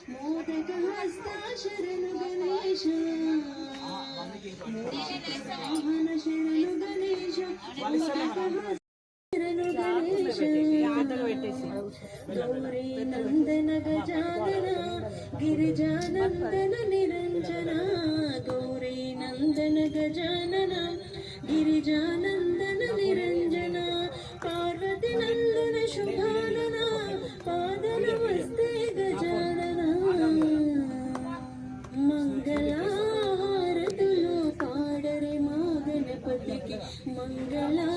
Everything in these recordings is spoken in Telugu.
मोदक हस्ता शरण गणेश मोहन शरण गणेश मोदक शरण गणेश गौरी नंदन गजानन गिरिजानंदन निरंजना गौरी नंदन गजानन गिरिजानंदन निरंजना पार्वती नंदन शुभानन पादनमस्ते गजानन मंगళహారతులు పాడరే మా గణపతికి మంగళహారతులు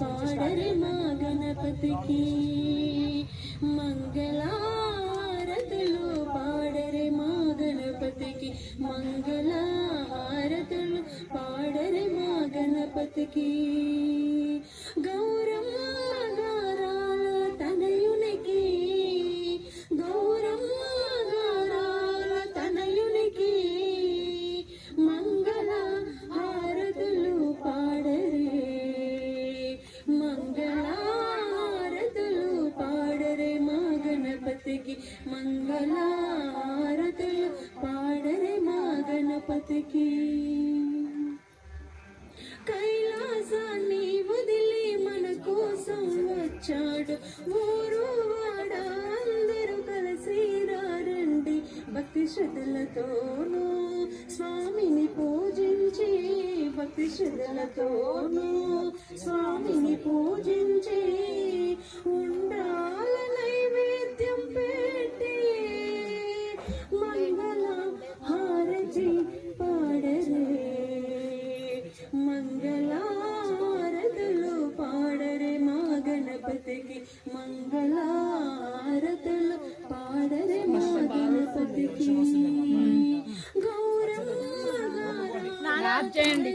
పాడరే మా గణపతికి మంగళహారతులు పాడరే మా గణపతికి మంగళహారతులు పాడరే మా గణపతికి గౌరమ్మ గారాల తనయునికి గౌరమ్మ గారాల తనయునికి మంగళ హారతులు పాడరే మంగళ హారతులు పాడరే మా గణపతికి మంగళ హారతులు పాడరే మా గణపతికి కైలాసాన్ని వదిలి మన కోసం వచ్చాడు ఊరు వాడ అందరూ కలిసి రండి భక్తి శ్రద్ధలతోనూ స్వామిని పూజించి భక్తి శ్రద్ధలతోనూ స్వామిని పూజించి ఉండాల నైవేద్యం పెట్టి మంగళ హారతి పాడరే మంగళహారతులు పాడరే మా గణపతికి మంగళహారతులు పాడరే మా గణపతికి గౌరమ్మ చేయండి